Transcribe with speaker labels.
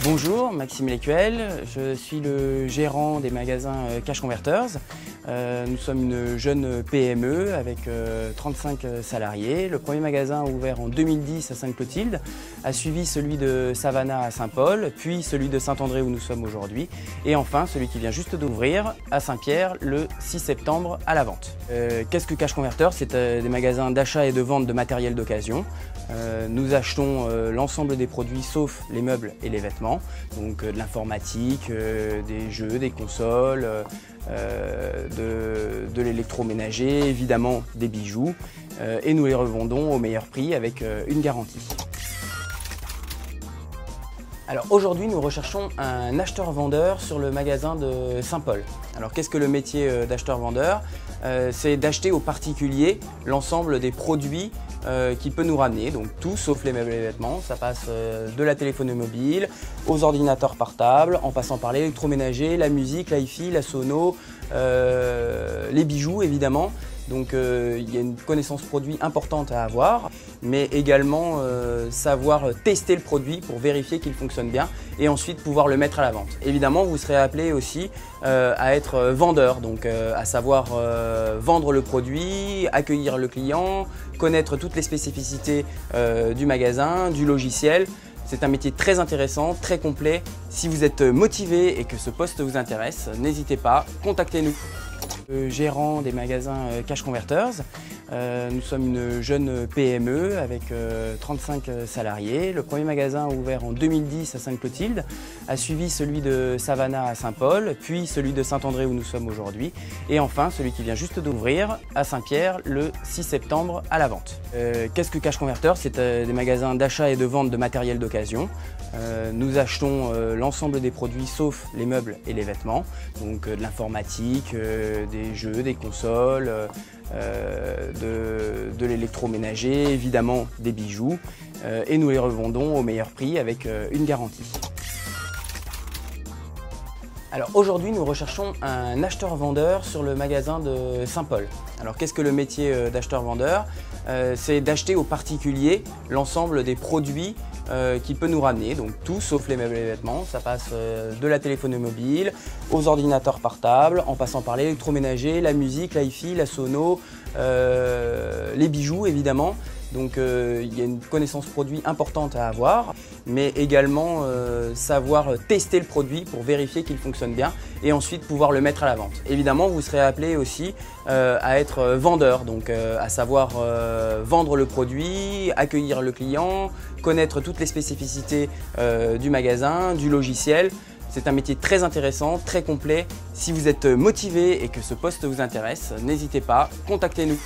Speaker 1: Bonjour, Maxime Lécuel, je suis le gérant des magasins Cash Converters. Nous sommes une jeune PME avec 35 salariés. Le premier magasin ouvert en 2010 à Sainte-Clotilde a suivi celui de Savannah à Saint-Paul, puis celui de Saint-André où nous sommes aujourd'hui, et enfin celui qui vient juste d'ouvrir à Saint-Pierre le 6 septembre à la vente. Qu'est-ce que Cash Converters? C'est des magasins d'achat et de vente de matériel d'occasion. Nous achetons l'ensemble des produits sauf les meubles et les vêtements, donc de l'informatique, des jeux, des consoles, de l'électroménager, évidemment des bijoux, et nous les revendons au meilleur prix avec une garantie. Alors aujourd'hui, nous recherchons un acheteur-vendeur sur le magasin de Saint-Paul. Alors qu'est-ce que le métier d'acheteur-vendeur? C'est d'acheter aux particuliers l'ensemble des produits qu'il peut nous ramener, donc tout sauf les meubles et les vêtements. Ça passe de la téléphonie mobile aux ordinateurs portables, en passant par l'électroménager, la musique, l'hi-fi, la sono, les bijoux évidemment. Donc il y a une connaissance produit importante à avoir, mais également savoir tester le produit pour vérifier qu'il fonctionne bien et ensuite pouvoir le mettre à la vente. Évidemment, vous serez appelé aussi à être vendeur, donc à savoir vendre le produit, accueillir le client, connaître toutes les spécificités du magasin, du logiciel. C'est un métier très intéressant, très complet. Si vous êtes motivé et que ce poste vous intéresse, n'hésitez pas, contactez-nous. Gérant des magasins Cash Converters. Nous sommes une jeune PME avec 35 salariés. Le premier magasin ouvert en 2010 à Sainte-Clotilde a suivi celui de Savannah à Saint-Paul, puis celui de Saint-André où nous sommes aujourd'hui, et enfin celui qui vient juste d'ouvrir à Saint-Pierre le 6 septembre à la vente. Qu'est-ce que Cash Converters? C'est des magasins d'achat et de vente de matériel d'occasion. Nous achetons l'ensemble des produits sauf les meubles et les vêtements, donc de l'informatique, des jeux, des consoles, de l'électroménager, évidemment des bijoux, et nous les revendons au meilleur prix avec une garantie. Alors aujourd'hui, nous recherchons un acheteur-vendeur sur le magasin de Saint-Paul. Alors qu'est-ce que le métier d'acheteur-vendeur? C'est d'acheter aux particuliers l'ensemble des produits qu'il peut nous ramener, donc tout sauf les meubles et les vêtements. Ça passe de la téléphonie mobile aux ordinateurs portables, en passant par l'électroménager, la musique, l'hi-fi, la sono, les bijoux évidemment. Donc il y a une connaissance produit importante à avoir, mais également savoir tester le produit pour vérifier qu'il fonctionne bien et ensuite pouvoir le mettre à la vente. Évidemment, vous serez appelé aussi à être vendeur, donc à savoir vendre le produit, accueillir le client, connaître toutes les spécificités du magasin, du logiciel. C'est un métier très intéressant, très complet. Si vous êtes motivé et que ce poste vous intéresse, n'hésitez pas, contactez-nous.